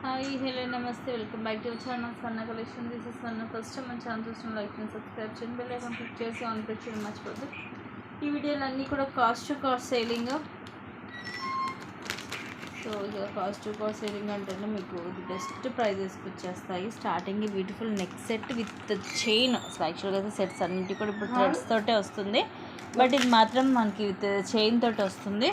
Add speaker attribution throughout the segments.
Speaker 1: Hi hello నమస్తే welcome back to our channel Swarna collection. This is Swarna. First time మన channel చూసిన like and subscribe చేయండి, bell icon click చేసి on press చేయడం మర్చిపోద్దు. ఈ వీడియోలు అన్నీ కూడా cost to cost selling. So ఇక కాస్ట్ టు కాస్ట్ సేలింగ్ అంటే మీకు బెస్ట్ ప్రైజెస్కి వచ్చేస్తాయి. Starting beautiful neck set with chain. అసలు యాక్చువల్గా అయితే సెట్స్ అన్నింటి కూడా ఇప్పుడు థ్రెడ్స్ తోటే వస్తుంది, బట్ ఇది మాత్రం మనకి విత్ చైన్ తోటి వస్తుంది,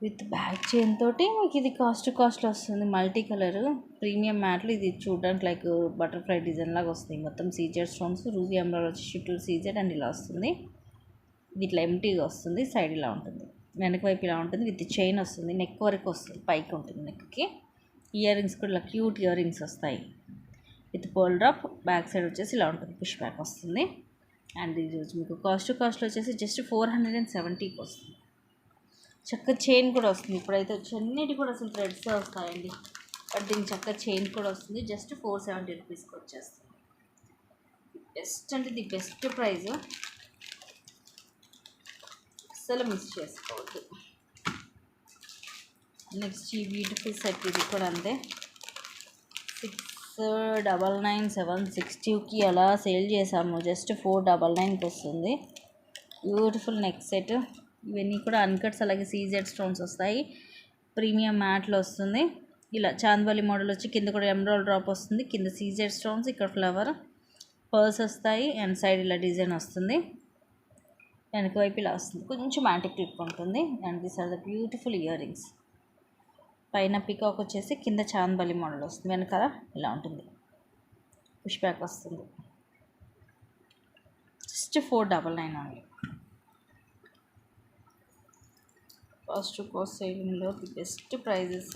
Speaker 1: విత్ బ్యాక్ చైన్ తోటి మీకు ఇది కాస్ట్ కాస్ట్లో వస్తుంది. మల్టీ కలర్ ప్రీమియం మ్యాట్లు. ఇది చూడడానికి లైక్ బటర్ఫ్లై డిజైన్ లాగా వస్తుంది. మొత్తం సీజెడ్ స్టోన్స్, రూబీ ఎమరాల్డ్ వచ్చి చుట్టూ సీజెడ్ అండ్ ఇలా వస్తుంది. ఇది ఇట్లా ఎంటీగా వస్తుంది. సైడ్ ఇలా ఉంటుంది, వెనక వైపు ఇలా ఉంటుంది, విత్ చైన్ వస్తుంది. నెక్ వరకు వస్తుంది, పైకి ఉంటుంది నెక్కి. ఇయర్ రింగ్స్ కూడా ఇలా క్యూట్ ఇయర్ రింగ్స్ వస్తాయి with pearl drop. Back side వచ్చేసి ఇలా ఉంటుంది, పుష్ బ్యాక్ వస్తుంది. అండ్ ఇది మీకు కాస్ట్లో వచ్చేసి జస్ట్ 470కి వస్తుంది. చక్క చైన్ కూడా వస్తుంది. ఇప్పుడైతే అన్నిటి కూడా అసలు థ్రెడ్సే వస్తాయండి, బట్ దీనికి చక్క చైన్ కూడా వస్తుంది. జస్ట్ 470 రూపీస్కి వచ్చేస్తుంది. బెస్ట్ అంటే ది బెస్ట్ ప్రైస్, అస్సలు మిస్ చేసుకోవద్దు. నెక్స్ట్ ఈ బ్యూటిఫుల్ సెట్, ఇది కూడా అంతే. 699 760కి అలా సేల్ చేసాము, జస్ట్ 499కి వస్తుంది. Beautiful neck set. ఇవన్నీ కూడా అన్కట్స్, అలాగే సీజెడ్ స్టోన్స్ వస్తాయి. ప్రీమియం మ్యాట్లో వస్తుంది. ఇలా చాంద్వలి మోడల్ వచ్చి కింద కూడా ఎమరాల్డ్ డ్రాప్ వస్తుంది, కింద సీజెడ్ స్టోన్స్, ఇక్కడ ఫ్లవర్ పర్ల్స్ వస్తాయి, అండ్ సైడ్ ఇలా డిజైన్ వస్తుంది. వెనక వైపు ఇలా వస్తుంది, కొంచెం యాంటిక్ క్లిప్ ఉంటుంది. And these are the beautiful earrings. పైన పికాక్ వచ్చేసి కింద చాంద్వలి మోడల్ వస్తుంది, వెనకాల ఇలా ఉంటుంది, పుష్ బ్యాక్ వస్తుంది. Just 499 only. Cost to cost సేవింగ్లో ది బెస్ట్ ప్రైజెస్.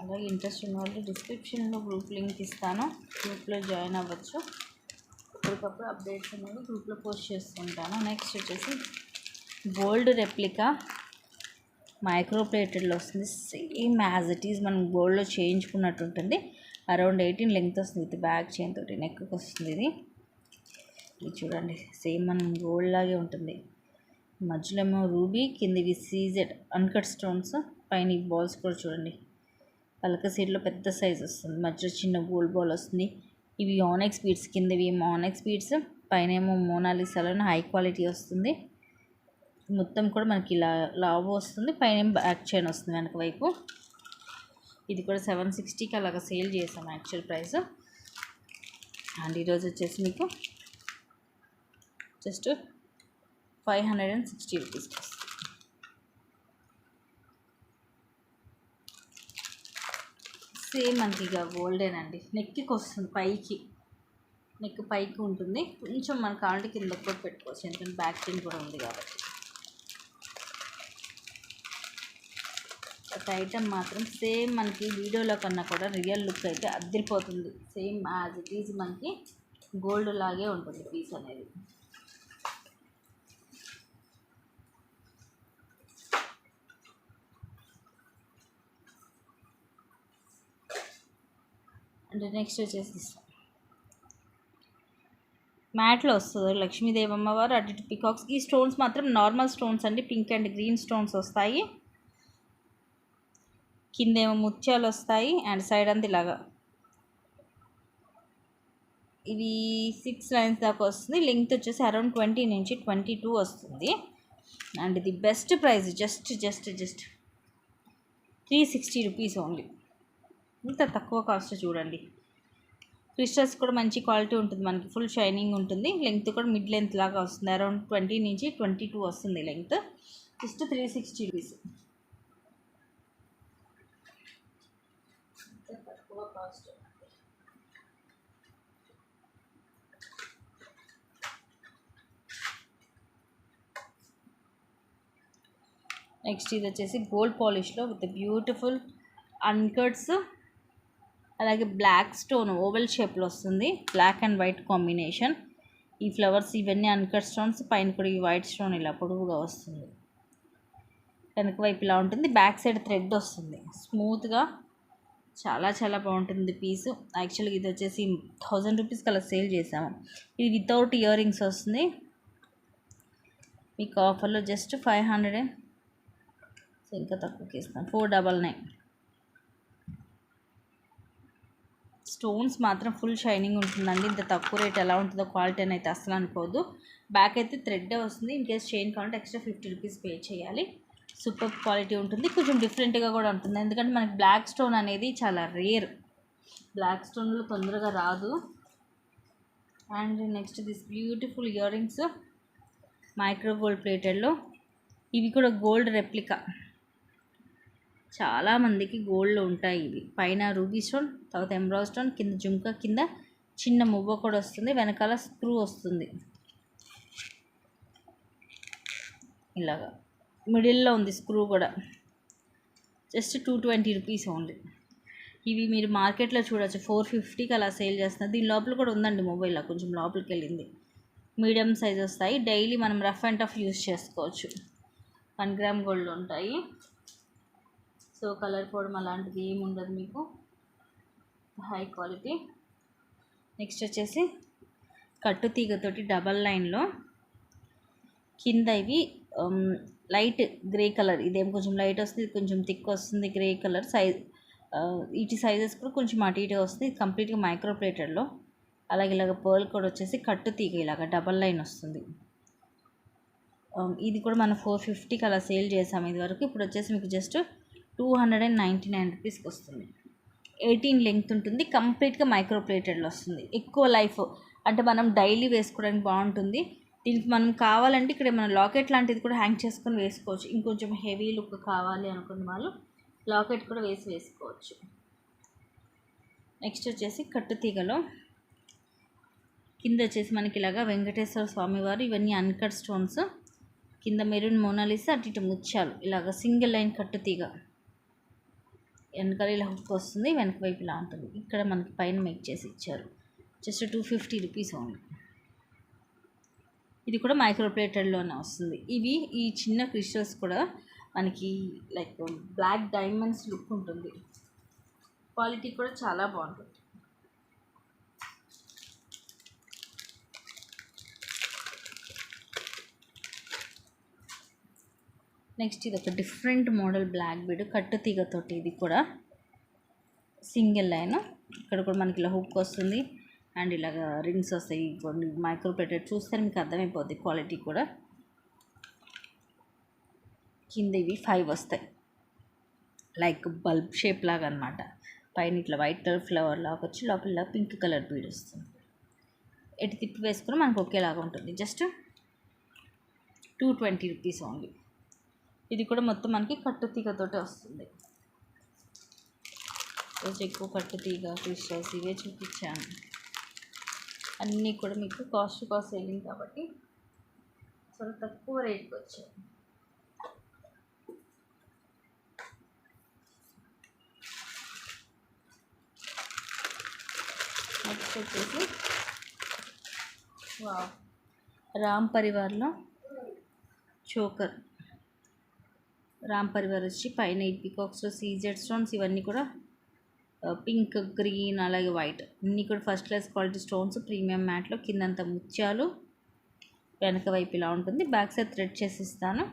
Speaker 1: అలాగే ఇంట్రెస్ట్ ఉన్న వాళ్ళు డిస్క్రిప్షన్లో గ్రూప్ లింక్ ఇస్తాను, గ్రూప్లో జాయిన్ అవ్వచ్చు. ఎప్పటికప్పుడు అప్డేట్స్ అనేవి గ్రూప్లో పోస్ట్ చేస్తుంటాను. నెక్స్ట్ వచ్చేసి గోల్డ్ రెప్లికా మైక్రో ప్లేటెడ్లో వస్తుంది. సేమ్ యాజ్ ఇట్ ఈజ్ మనం గోల్డ్లో చేయించుకున్నట్టు ఉంటుంది. అరౌండ్ 18 లెంగ్త్ వస్తుంది, విత్ బ్యాక్ చైన్ తోటి నెక్కి వస్తుంది. ఇది చూడండి, సేమ్ మనం గోల్డ్ లాగే ఉంటుంది. మధ్యలో ఏమో రూబీ, కిందివి సీజెడ్ అన్కట్ స్టోన్స్, పైన ఈ బాల్స్ కూడా చూడండి. పలక సైడ్లో పెద్ద సైజ్ వస్తుంది, మధ్యలో చిన్న గోల్డ్ బాల్ వస్తుంది. ఇవి ఆనెక్స్ బీడ్స్, కిందవి ఏమో ఆనెక్స్ బీడ్స్, పైన ఏమో మోనాలిసాలోనే హై క్వాలిటీ వస్తుంది. మొత్తం కూడా మనకి ఇలా లావు వస్తుంది, పైన ఏమో బ్యాక్ చైన్ వస్తుంది వెనక వైపు. ఇది కూడా 760కి అలాగా సేల్ చేసాం యాక్చువల్ ప్రైస్. అండ్ ఈరోజు వచ్చేసి మీకు జస్ట్ 560 రూపీస్కి వస్తుంది. సేమ్ మనకి ఇక గోల్డెన్ అండి. నెక్కి వస్తుంది, పైకి నెక్ పైకి ఉంటుంది. కొంచెం మన కాళ్ళకి కింద కూడా పెట్టుకోవచ్చు, ఎందుకంటే బ్యాక్ చైన్ కూడా ఉంది కాబట్టి. ఒక ఐటమ్ మాత్రం సేమ్ మనకి వీడియోలో కన్నా కూడా రియల్ లుక్ అయితే అద్దరిపోతుంది. సేమ్ యాజ్ ఇట్ ఈజ్ మనకి గోల్డ్ లాగే ఉంటుంది పీస్ అనేది. అంటే నెక్స్ట్ వచ్చేసి మ్యాట్లో వస్తుంది లక్ష్మీదేవి అమ్మవారు, అటు ఇటు పికాక్స్. ఈ స్టోన్స్ మాత్రం నార్మల్ స్టోన్స్ అండి, పింక్ అండ్ గ్రీన్ స్టోన్స్ వస్తాయి. కిందేమో ముత్యాలు వస్తాయి, అండ్ సైడ్ అంతా ఇలాగా ఇవి 6 లైన్స్ దాకా వస్తుంది. లెంగ్త్ వచ్చేసి అరౌండ్ 20 నుంచి 22 వస్తుంది. అండ్ ఇది best price, just 360 rupees only. ఇంత తక్కువ కాస్ట్ చూడండి. క్రిస్టల్స్ కూడా మంచి క్వాలిటీ ఉంటుంది, మనకి ఫుల్ షైనింగ్ ఉంటుంది. లెంగ్త్ కూడా మిడ్ లెంత్ లాగా వస్తుంది, అరౌండ్ 20 నుంచి 22 వస్తుంది లెంగ్త్. జస్ట్ 360 రూపీస్, తక్కువ కాస్ట్. నెక్స్ట్ ఇది వచ్చేసి గోల్డ్ పాలిష్లో విత్ బ్యూటిఫుల్ అన్కట్స్, అలాగే బ్లాక్ స్టోన్ ఓవెల్ షేప్లో వస్తుంది, బ్లాక్ అండ్ వైట్ కాంబినేషన్. ఈ ఫ్లవర్స్ ఇవన్నీ అన్కట్ స్టోన్స్, పైన కూడా ఈ వైట్ స్టోన్ ఇలా పొడవుగా వస్తుంది. వెనక వైపు ఇలా ఉంటుంది, బ్యాక్ సైడ్ థ్రెడ్ వస్తుంది స్మూత్గా. చాలా చాలా బాగుంటుంది పీసు. యాక్చువల్గా ఇది వచ్చేసి 1000 రూపీస్కి అలా సేల్ చేసాము. ఇది వితౌట్ ఇయర్ రింగ్స్ వస్తుంది. మీకు ఆఫర్లో జస్ట్ 500 ఇంకా తక్కువకి ఇస్తాను 499. స్టోన్స్ మాత్రం ఫుల్ షైనింగ్ ఉంటుందండి. ఇంత తక్కువ రేట్ ఎలా ఉంటుందో క్వాలిటీ అని అయితే అసలు అనుకోవద్దు. బ్యాక్ అయితే థ్రెడ్డే వస్తుంది. ఇన్ కేస్ చైన్ కావాలంటే ఎక్స్ట్రా 50 రూపీస్ పే చేయాలి. సూపర్ క్వాలిటీ ఉంటుంది. కొంచెం డిఫరెంట్గా కూడా ఉంటుంది, ఎందుకంటే మనకి బ్లాక్ స్టోన్ అనేది చాలా రేర్. బ్లాక్ స్టోన్లో తొందరగా రాదు. And next this beautiful earrings micro gold ప్లేటెడ్లో. ఇవి కూడా గోల్డ్ రెప్లికా. చాలామందికి గోల్డ్లో ఉంటాయి ఇవి. పైన రూబీ స్టోన్, తర్వాత ఎమరాల్డ్ స్టోన్, కింద జుంకా, కింద చిన్న మువ్వ కూడా వస్తుంది, వెనకాల స్క్రూ వస్తుంది ఇలాగా. మిడిల్లో ఉంది స్క్రూ కూడా. Just 220 rupees only. ఇవి మీరు మార్కెట్లో చూడవచ్చు 450కి అలా సేల్ చేస్తున్నారు. దీని లోపల కూడా ఉందండి మొబైల్, కొంచెం లోపలికి వెళ్ళింది. మీడియం సైజ్ వస్తాయి. డైలీ మనం రఫ్ అండ్ టఫ్ యూస్ చేసుకోవచ్చు. 1 గ్రామ్ గోల్డ్ ఉంటాయి. సో కలర్ పోవడం అలాంటిది ఏమి ఉండదు మీకు. High quality. నెక్స్ట్ వచ్చేసి కట్టుతీగతోటి డబల్ లైన్లో కింద ఇవి లైట్ గ్రే కలర్. ఇదేం కొంచెం లైట్ వస్తుంది, కొంచెం థిక్ వస్తుంది గ్రే కలర్. సైజ్ వీటి సైజెస్ కూడా కొంచెం అటు ఇటు వస్తుంది. కంప్లీట్గా మైక్రో ప్లేటెడ్లో. అలాగే ఇలాగ పర్ల్ కూడా వచ్చేసి కట్టుతీగ ఇలాగ డబల్ లైన్ వస్తుంది. ఇది కూడా మనం 450కి అలా సేల్ చేసాము ఇది వరకు. ఇప్పుడు వచ్చేసి మీకు జస్ట్ 299 రూపీస్కి వస్తుంది. 18 లెంగ్త్ ఉంటుంది. కంప్లీట్గా మైక్రో ప్లేటెడ్లో వస్తుంది. ఎక్కువ లైఫ్ అంటే మనం డైలీ వేసుకోవడానికి బాగుంటుంది. దీనికి మనం కావాలంటే ఇక్కడ మనం లాకెట్ లాంటిది కూడా హ్యాంగ్ చేసుకొని వేసుకోవచ్చు. ఇంకొంచెం హెవీ లుక్ కావాలి అనుకున్న వాళ్ళు లాకెట్ కూడా వేసుకోవచ్చు. నెక్స్ట్ వచ్చేసి కట్టుతీగలో కింద వచ్చేసి మనకి ఇలాగా వెంకటేశ్వర స్వామి వారు, ఇవన్నీ అన్కట్ స్టోన్స్. కింద మెరూన్ మోనాలిసా, అటు ఇటు ముత్యాలు. ఇలాగ సింగిల్ లైన్ కట్టుతీగ. వెనకాల ఇలా హుక్ వస్తుంది, వెనక వైపు ఇలా ఉంటుంది. ఇక్కడ మనకి పైన మేక్ చేసి ఇచ్చారు. Just 250 rupees only. ఇది కూడా మైక్రో ప్లేటెడ్లోనే వస్తుంది. ఇవి ఈ చిన్న క్రిస్టల్స్ కూడా మనకి లైక్ బ్లాక్ డైమండ్స్ లుక్ ఉంటుంది. క్వాలిటీ కూడా చాలా బాగుంటుంది. నెక్స్ట్ ఇది ఒక డిఫరెంట్ మోడల్ బ్లాక్ బీడ్ కట్టుతీగతోటి. ఇది కూడా సింగిల్ లైన్. ఇక్కడ కూడా మనకి ఇలా హుక్ వస్తుంది అండ్ ఇలాగ రింగ్స్ వస్తాయి. కొన్ని మైక్రో ప్లేటెడ్ చూస్తే మీకు అర్థమైపోద్ది క్వాలిటీ కూడా. కింద ఇవి 5 వస్తాయి, లైక్ బల్బ్ షేప్ లాగా అనమాట. పైన ఇట్లా వైట్ కలర్ ఫ్లవర్ లాగా వచ్చి లోపల పింక్ కలర్ బీడ్ వస్తుంది. ఎటు తిప్పి వేసుకుని మనకు ఒకేలాగా ఉంటుంది. Just 220 rupees only. ఇది కూడా మొత్తం మనకి కట్టుతీగతోటే వస్తుంది. రోజు ఎక్కువ కట్టుతీగ క్రిస్టల్స్ ఇవే చూపించాను. అన్నీ కూడా మీకు కాస్ట్ సేలింగ్ కాబట్టి చాలా తక్కువ రేట్కి వచ్చాయి. నెక్స్ట్ వచ్చేసి రామ్ పరివార్లో చోకర్. రామ్ పరివార్ వచ్చి పైన ఈ పికాక్స్లో సీజెడ్ స్టోన్స్. ఇవన్నీ కూడా పింక్, గ్రీన్, అలాగే వైట్ అన్నీ కూడా first class quality stones. Premium మ్యాట్లో కిందంత ముత్యాలు, వెనక వైపు ఇలా ఉంటుంది. బ్యాక్ సైడ్ థ్రెడ్ చేసి ఇస్తాను.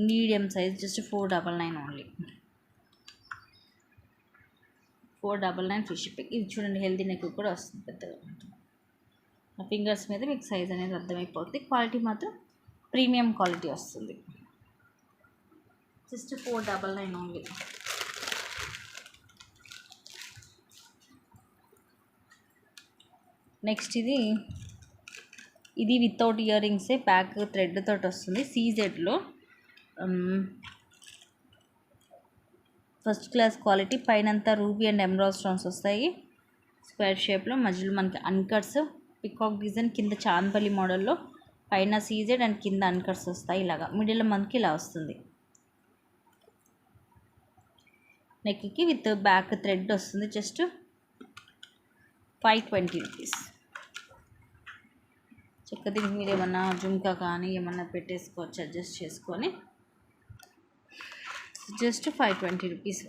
Speaker 1: Medium size just 499 only. 499 free shipping. ఇది చూడండి హెల్దీ నెక్ కూడా వస్తుంది పెద్దగా ఉంటుంది. నా ఫింగర్స్ మీద మీకు సైజ్ అనేది అర్థమైపోతుంది. క్వాలిటీ మాత్రం ప్రీమియం క్వాలిటీ వస్తుంది. Just 499 only. నెక్స్ట్ ఇది వితౌట్ ఇయర్ రింగ్సే, బ్యాక్ థ్రెడ్ తోటి వస్తుంది. సీజెడ్లో ఫస్ట్ క్లాస్ క్వాలిటీ. పైనంతా రూబీ అండ్ ఎమరాల్డ్ స్టోన్స్ వస్తాయి స్క్వేర్ షేప్లో. మధ్యలో మనకి అన్కట్స్ పికాక్ డిజైన్, కింద చాందపల్లి మోడల్లో. పైన సీజెడ్ అండ్ కింద అన్కట్స్ వస్తాయి. ఇలాగా మిడిల్లో మనకి ఇలా వస్తుంది. నెక్కి విత్ బ్యాక్ థ్రెడ్ వస్తుంది. Just 520 rupees. చక్క దీనికి మీరు ఏమన్నా జుంకా కానీ ఏమన్నా పెట్టేసుకోవచ్చు అడ్జస్ట్ చేసుకొని. Just 520 rupees.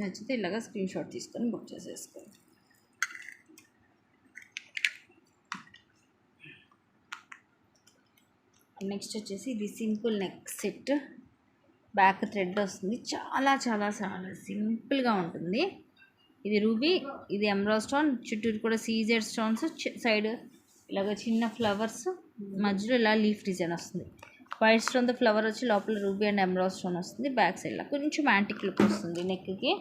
Speaker 1: నచ్చితే ఇలాగా స్క్రీన్ షాట్ తీసుకొని బుక్ చేసేసుకోండి. నెక్స్ట్ వచ్చేసి ఇది simple neck set. Back thread వస్తుంది. చాలా చాలా చాలా సింపుల్గా ఉంటుంది. ఇది రూబీ, ఇది ఎమరాల్డ్ స్టోన్, చుట్టూరు కూడా సీజెడ్ స్టోన్స్, సైడ్ ఇలాగ చిన్న ఫ్లవర్స్, మధ్యలో ఇలా లీఫ్ డిజైన్ వస్తుంది. వైట్ స్టోన్తో ఫ్లవర్ వచ్చి లోపల రూబీ అండ్ ఎమరాల్డ్ స్టోన్ వస్తుంది. బ్యాక్ సైడ్లో కొంచెం యాంటిక్ లుక్ వస్తుంది నెక్కి.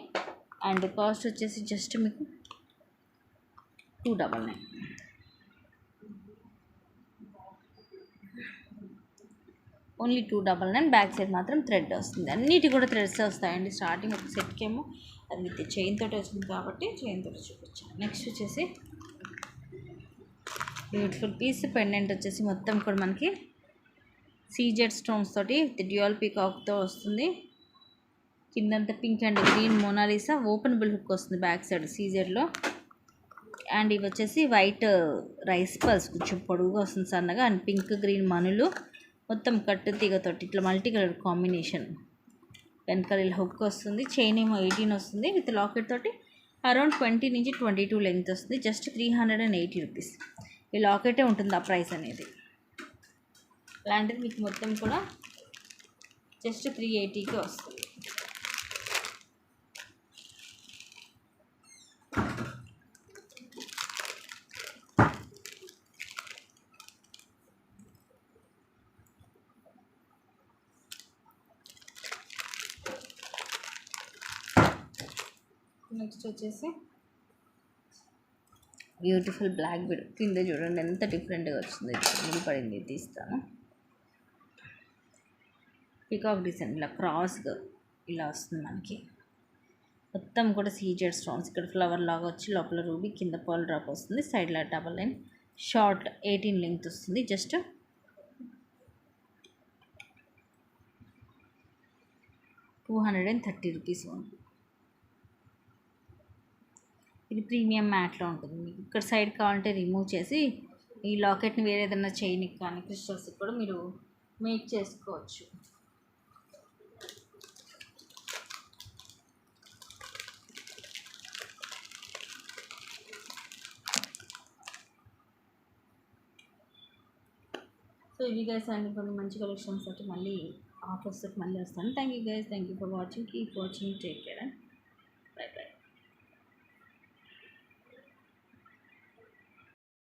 Speaker 1: అండ్ కాస్ట్ వచ్చేసి జస్ట్ మీకు 299. ఓన్లీ 299. బ్యాక్ సైడ్ మాత్రం థ్రెడ్ వస్తుంది. అన్నిటి కూడా థ్రెడ్స్ వస్తాయండి. స్టార్టింగ్ ఒక సెట్కి ఏమో అది విత్ చైన్ తోటి వచ్చింది కాబట్టి చైన్ తోటి చూపించాను. నెక్స్ట్ వచ్చేసి బ్యూటిఫుల్ పీస్ పెండెంట్ వచ్చేసి మొత్తం కూడా మనకి సీజెడ్ స్టోన్స్ తోటి విత్ డ్యూయల్ పీకాక్తో వస్తుంది. కిందంతా pink and green Monalisa openable hook వస్తుంది బ్యాక్ సైడ్ సీజెడ్లో. అండ్ ఇవి వచ్చేసి వైట్ రైస్ పల్స్ కొంచెం పొడుగుగా వస్తుంది సన్నగా. అండ్ పింక్ గ్రీన్ మనులు మొత్తం కట్టు తీగతోటి ఇట్లా మల్టీ కలర్ కాంబినేషన్. వెనకాల ఇలా హుక్ వస్తుంది. చైన్ ఏమో 18 వస్తుంది విత్ లాకెట్ తోటి. అరౌండ్ 20 నుంచి 22 లెంగ్త్ వస్తుంది. Just 380 rupees. ఈ లాకెటే ఉంటుంది ఆ ప్రైస్ అనేది. అలాంటిది మీకు మొత్తం కూడా జస్ట్ 380కి వస్తుంది. నెక్స్ట్ వచ్చేసి బ్యూటిఫుల్ బ్లాక్ బీడ్. కింద చూడండి ఎంత డిఫరెంట్గా వచ్చింది. ముడిపడింది తీస్తాను. పికాక్ డిజైన్ ఇలా క్రాస్గా ఇలా వస్తుంది మనకి. మొత్తం కూడా సీజెడ్ స్టోన్స్. ఇక్కడ ఫ్లవర్ లాగా వచ్చి లోపల రూబీ, కింద పర్ల్ డ్రాప్ వస్తుంది. సైడ్లో డబల్ లైన్ షార్ట్ 18 లెంగ్త్ వస్తుంది. జస్ట్ 230 రూపీస్ ఉంది. ఇది ప్రీమియం మ్యాట్లో ఉంటుంది. మీకు ఇక్కడ సైడ్ కావాలంటే రిమూవ్ చేసి ఈ లాకెట్ని వేరే ఏదైనా చైన్కి కానీ క్రిస్టల్స్కి కూడా మీరు మేక్ చేసుకోవచ్చు. సో ఇవి గైస్ అండి కొన్ని మంచి కలెక్షన్స్ తోటి మళ్ళీ ఆఫర్స్ తోటి మళ్ళీ వస్తాను. Thank you guys. Thank you for watching. Keep watching. Take care.